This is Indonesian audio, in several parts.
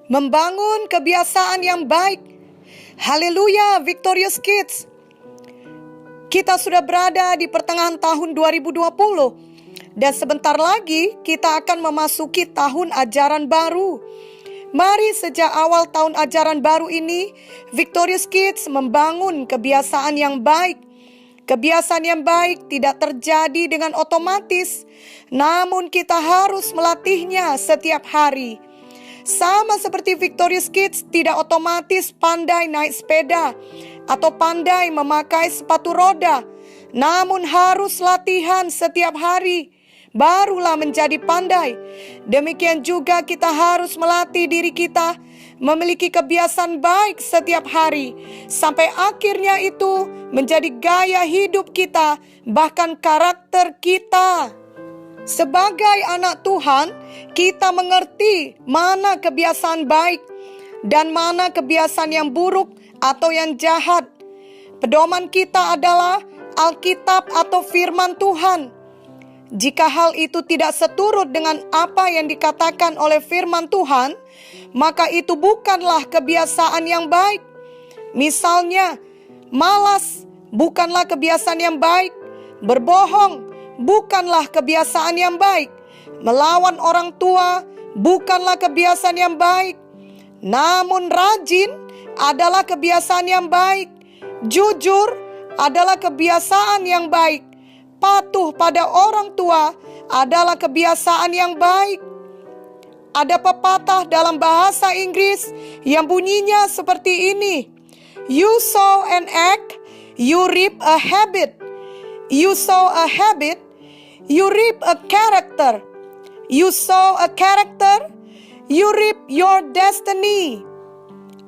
Membangun kebiasaan yang baik. Haleluya, Victorious Kids. Kita sudah berada di pertengahan tahun 2020. Dan sebentar lagi kita akan memasuki tahun ajaran baru. Mari sejak awal tahun ajaran baru ini, Victorious Kids membangun kebiasaan yang baik. Kebiasaan yang baik tidak terjadi dengan otomatis, namun kita harus melatihnya setiap hari. Sama seperti Victorious Kids tidak otomatis pandai naik sepeda atau pandai memakai sepatu roda, namun harus latihan setiap hari, barulah menjadi pandai. Demikian juga kita harus melatih diri kita memiliki kebiasaan baik setiap hari, sampai akhirnya itu menjadi gaya hidup kita, bahkan karakter kita. Sebagai anak Tuhan, kita mengerti mana kebiasaan baik dan mana kebiasaan yang buruk atau yang jahat. Pedoman kita adalah Alkitab atau firman Tuhan. Jika hal itu tidak seturut dengan apa yang dikatakan oleh firman Tuhan, maka itu bukanlah kebiasaan yang baik. Misalnya, malas bukanlah kebiasaan yang baik. Berbohong bukanlah kebiasaan yang baik. Melawan orang tua bukanlah kebiasaan yang baik. Namun rajin adalah kebiasaan yang baik. Jujur adalah kebiasaan yang baik. Patuh pada orang tua adalah kebiasaan yang baik. Ada pepatah dalam bahasa Inggris yang bunyinya seperti ini. You sow an egg, you reap a habit. You sow a habit, you reap a character. You sow a character, you reap your destiny.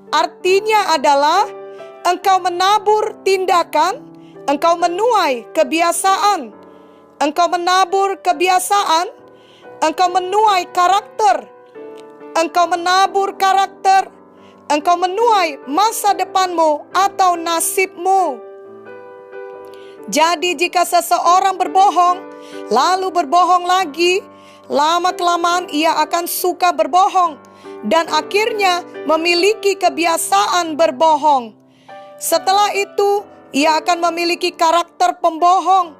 Artinya adalah engkau menabur tindakan, engkau menuai kebiasaan. Engkau menabur kebiasaan, engkau menuai karakter. Engkau menabur karakter, engkau menuai masa depanmu atau nasibmu. Jadi jika seseorang berbohong, lalu berbohong lagi, lama-kelamaan ia akan suka berbohong dan akhirnya memiliki kebiasaan berbohong. Setelah itu, ia akan memiliki karakter pembohong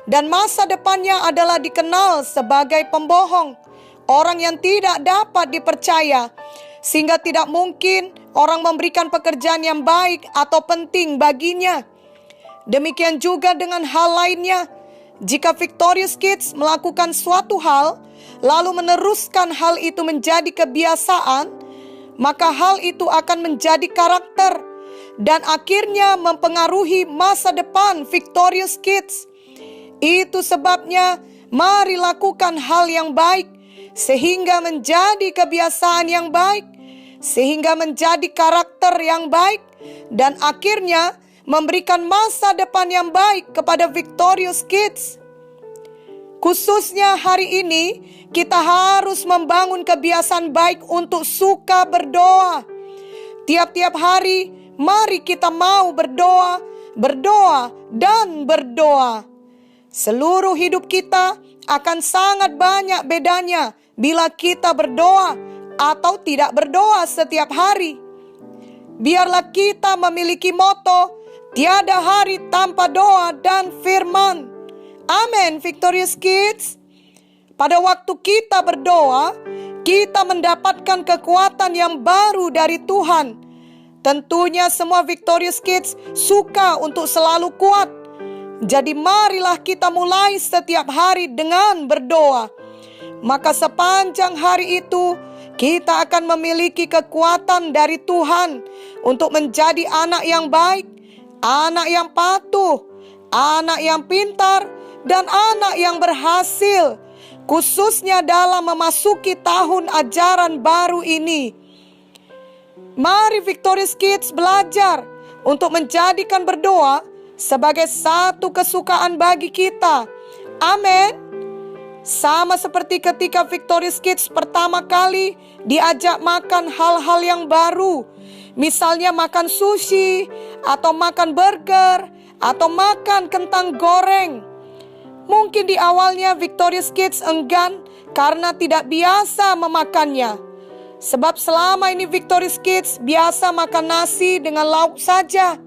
dan masa depannya adalah dikenal sebagai pembohong, orang yang tidak dapat dipercaya, sehingga tidak mungkin orang memberikan pekerjaan yang baik atau penting baginya. Demikian juga dengan hal lainnya. Jika Victorious Kids melakukan suatu hal, lalu meneruskan hal itu menjadi kebiasaan, maka hal itu akan menjadi karakter dan akhirnya mempengaruhi masa depan Victorious Kids. Itu sebabnya mari lakukan hal yang baik, sehingga menjadi kebiasaan yang baik, sehingga menjadi karakter yang baik, dan akhirnya memberikan masa depan yang baik kepada Victorious Kids. Khususnya hari ini, kita harus membangun kebiasaan baik untuk suka berdoa. Tiap-tiap hari, mari kita mau berdoa, berdoa, dan berdoa. Seluruh hidup kita akan sangat banyak bedanya bila kita berdoa atau tidak berdoa setiap hari. Biarlah kita memiliki moto, tiada hari tanpa doa dan firman. Amin, Victorious Kids. Pada waktu kita berdoa, kita mendapatkan kekuatan yang baru dari Tuhan. Tentunya semua Victorious Kids suka untuk selalu kuat. Jadi marilah kita mulai setiap hari dengan berdoa. Maka sepanjang hari itu, kita akan memiliki kekuatan dari Tuhan untuk menjadi anak yang baik, anak yang patuh, anak yang pintar, dan anak yang berhasil, khususnya dalam memasuki tahun ajaran baru ini. Mari Victorious Kids belajar untuk menjadikan berdoa sebagai satu kesukaan bagi kita. Amin. Sama seperti ketika Victorious Kids pertama kali diajak makan hal-hal yang baru. Misalnya makan sushi, atau makan burger, atau makan kentang goreng. Mungkin di awalnya Victorious Kids enggan karena tidak biasa memakannya. Sebab selama ini Victorious Kids biasa makan nasi dengan lauk saja.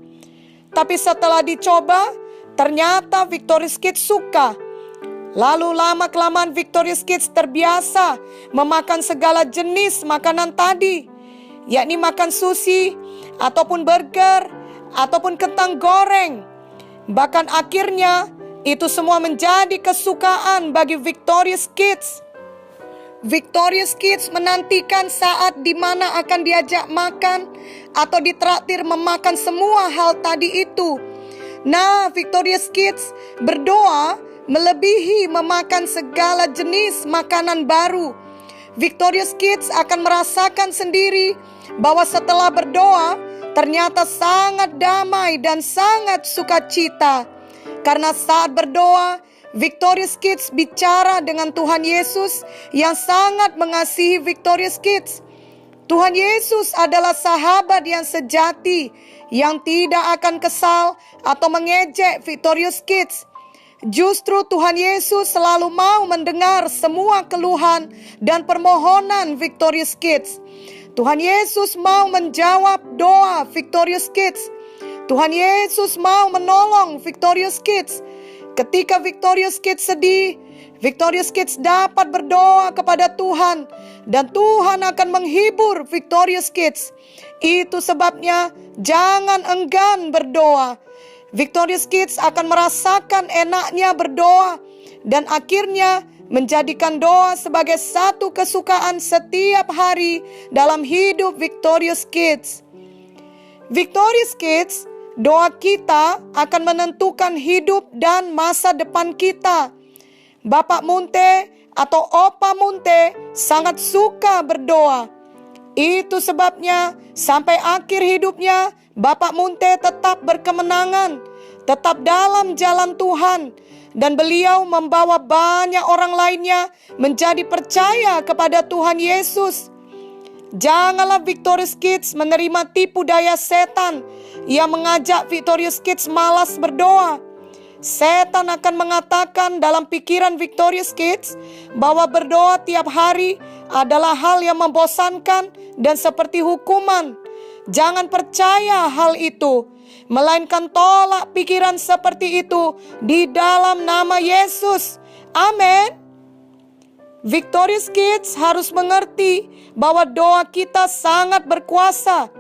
Tapi setelah dicoba, ternyata Victorious Kids suka. Lalu lama-kelamaan Victorious Kids terbiasa memakan segala jenis makanan tadi, yakni makan sushi, ataupun burger, ataupun kentang goreng. Bahkan akhirnya itu semua menjadi kesukaan bagi Victorious Kids. Victorious Kids menantikan saat di mana akan diajak makan atau ditraktir memakan semua hal tadi itu. Nah, Victorious Kids berdoa melebihi memakan segala jenis makanan baru. Victorious Kids akan merasakan sendiri bahwa setelah berdoa ternyata sangat damai dan sangat sukacita. Karena saat berdoa, Victorious Kids bicara dengan Tuhan Yesus yang sangat mengasihi Victorious Kids. Tuhan Yesus adalah sahabat yang sejati, yang tidak akan kesal atau mengejek Victorious Kids. Justru Tuhan Yesus selalu mau mendengar semua keluhan dan permohonan Victorious Kids. Tuhan Yesus mau menjawab doa Victorious Kids. Tuhan Yesus mau menolong Victorious Kids. Ketika Victorious Kids sedih, Victorious Kids dapat berdoa kepada Tuhan dan Tuhan akan menghibur Victorious Kids. Itu sebabnya jangan enggan berdoa. Victorious Kids akan merasakan enaknya berdoa dan akhirnya menjadikan doa sebagai satu kesukaan setiap hari dalam hidup Victorious Kids. Victorious Kids, doa kita akan menentukan hidup dan masa depan kita. Bapak Munte atau Opa Munte sangat suka berdoa. Itu sebabnya sampai akhir hidupnya Bapak Munte tetap berkemenangan, tetap dalam jalan Tuhan, dan beliau membawa banyak orang lainnya menjadi percaya kepada Tuhan Yesus. Janganlah Victorious Kids menerima tipu daya setan yang mengajak Victorious Kids malas berdoa. Setan akan mengatakan dalam pikiran Victorious Kids bahwa berdoa tiap hari adalah hal yang membosankan dan seperti hukuman. Jangan percaya hal itu, melainkan tolak pikiran seperti itu di dalam nama Yesus. Amin. Victorious Kids harus mengerti bahwa doa kita sangat berkuasa.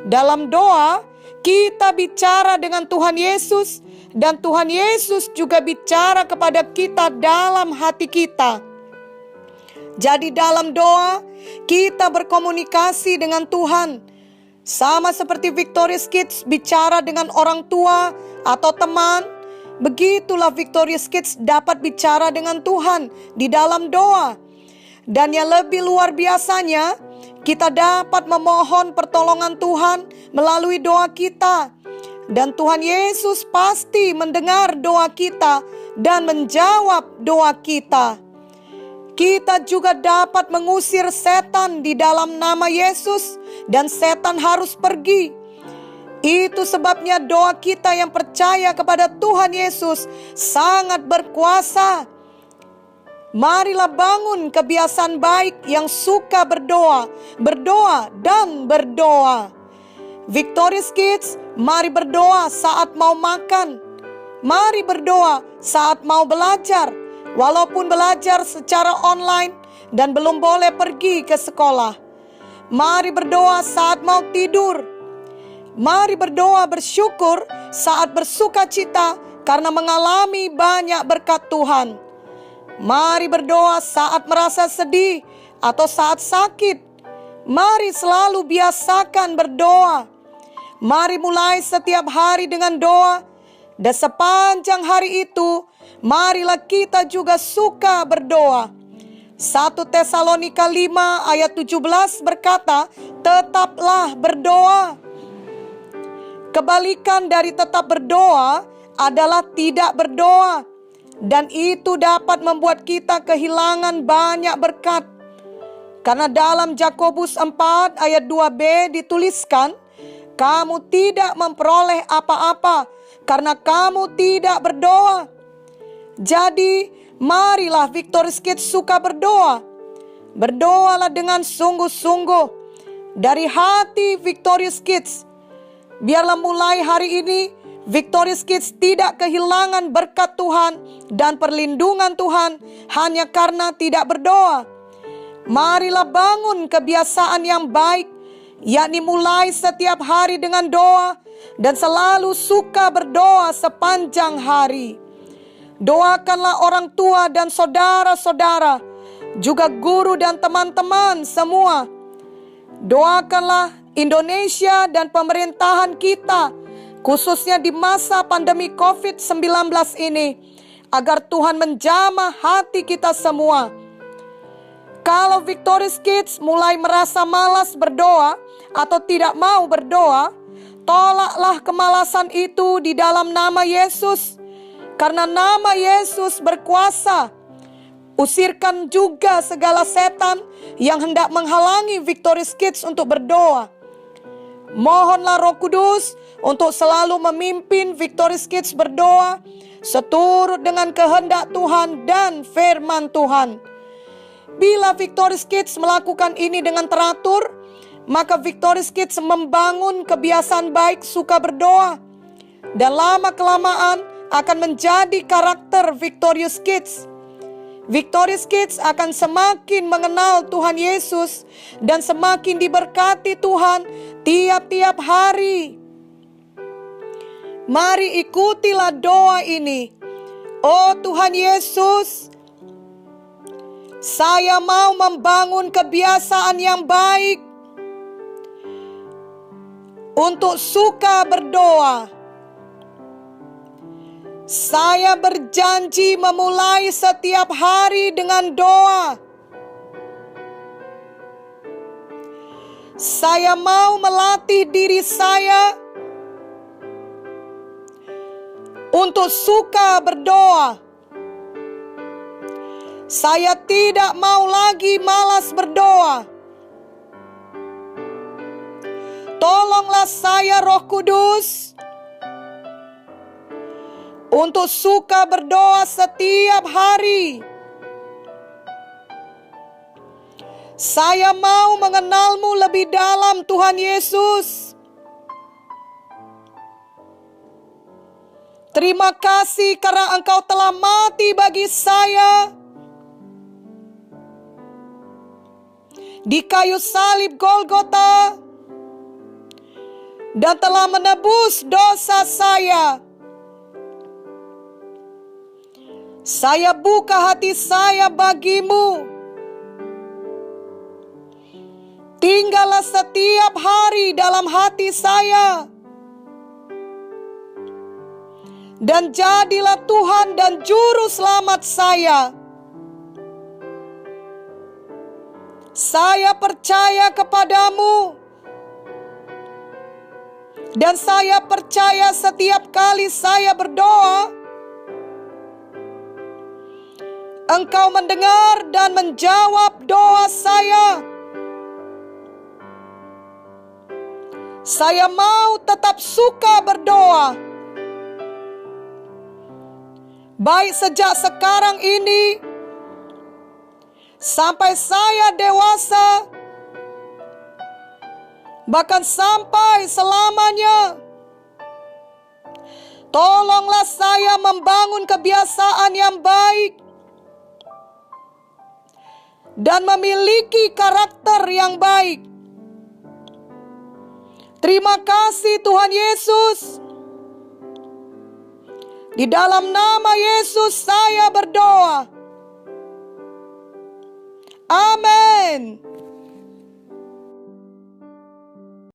Dalam doa, kita bicara dengan Tuhan Yesus, dan Tuhan Yesus juga bicara kepada kita dalam hati kita. Jadi dalam doa, kita berkomunikasi dengan Tuhan. Sama seperti Victorious Kids bicara dengan orang tua atau teman, begitulah Victorious Kids dapat bicara dengan Tuhan di dalam doa. Dan yang lebih luar biasanya, kita dapat memohon pertolongan Tuhan melalui doa kita. Dan Tuhan Yesus pasti mendengar doa kita dan menjawab doa kita. Kita juga dapat mengusir setan di dalam nama Yesus, dan setan harus pergi. Itu sebabnya doa kita yang percaya kepada Tuhan Yesus sangat berkuasa. Marilah bangun kebiasaan baik yang suka berdoa, berdoa dan berdoa. Victorious Kids, mari berdoa saat mau makan. Mari berdoa saat mau belajar, walaupun belajar secara online dan belum boleh pergi ke sekolah. Mari berdoa saat mau tidur. Mari berdoa bersyukur saat bersuka cita karena mengalami banyak berkat Tuhan. Mari berdoa saat merasa sedih atau saat sakit. Mari selalu biasakan berdoa. Mari mulai setiap hari dengan doa. Dan sepanjang hari itu, marilah kita juga suka berdoa. 1 Tesalonika 5 ayat 17 berkata, tetaplah berdoa. Kebalikan dari tetap berdoa adalah tidak berdoa. Dan itu dapat membuat kita kehilangan banyak berkat. Karena dalam Yakobus 4 ayat 2b dituliskan, kamu tidak memperoleh apa-apa karena kamu tidak berdoa. Jadi marilah Victorious Kids suka berdoa. Berdoalah dengan sungguh-sungguh dari hati Victorious Kids. Biarlah mulai hari ini Victorious Kids tidak kehilangan berkat Tuhan dan perlindungan Tuhan hanya karena tidak berdoa. Marilah bangun kebiasaan yang baik, yakni mulai setiap hari dengan doa dan selalu suka berdoa sepanjang hari. Doakanlah orang tua dan saudara-saudara, juga guru dan teman-teman semua. Doakanlah Indonesia dan pemerintahan kita, khususnya di masa pandemi COVID-19 ini, agar Tuhan menjamah hati kita semua. Kalau Victorious Kids mulai merasa malas berdoa atau tidak mau berdoa, tolaklah kemalasan itu di dalam nama Yesus. Karena nama Yesus berkuasa. Usirkan juga segala setan yang hendak menghalangi Victorious Kids untuk berdoa. Mohonlah Roh Kudus untuk selalu memimpin Victorious Kids berdoa seturut dengan kehendak Tuhan dan firman Tuhan. Bila Victorious Kids melakukan ini dengan teratur, maka Victorious Kids membangun kebiasaan baik suka berdoa. Dan lama-kelamaan akan menjadi karakter Victorious Kids. Victorious Kids akan semakin mengenal Tuhan Yesus dan semakin diberkati Tuhan tiap-tiap hari. Mari ikutilah doa ini. Oh Tuhan Yesus, saya mau membangun kebiasaan yang baik untuk suka berdoa. Saya berjanji memulai setiap hari dengan doa. Saya mau melatih diri saya untuk suka berdoa. Saya tidak mau lagi malas berdoa. Tolonglah saya Roh Kudus untuk suka berdoa setiap hari. Saya mau mengenal-Mu lebih dalam Tuhan Yesus. Terima kasih karena Engkau telah mati bagi saya di kayu salib Golgota dan telah menebus dosa saya. Saya buka hati saya bagi-Mu. Tinggallah setiap hari dalam hati saya. Dan jadilah Tuhan dan Juru Selamat saya. Saya percaya kepadamu. Dan saya percaya setiap kali saya berdoa, Engkau mendengar dan menjawab doa saya. Saya mau tetap suka berdoa. Baik sejak sekarang ini sampai saya dewasa, bahkan sampai selamanya. Tolonglah saya membangun kebiasaan yang baik dan memiliki karakter yang baik. Terima kasih Tuhan Yesus. Di dalam nama Yesus saya berdoa. Amin.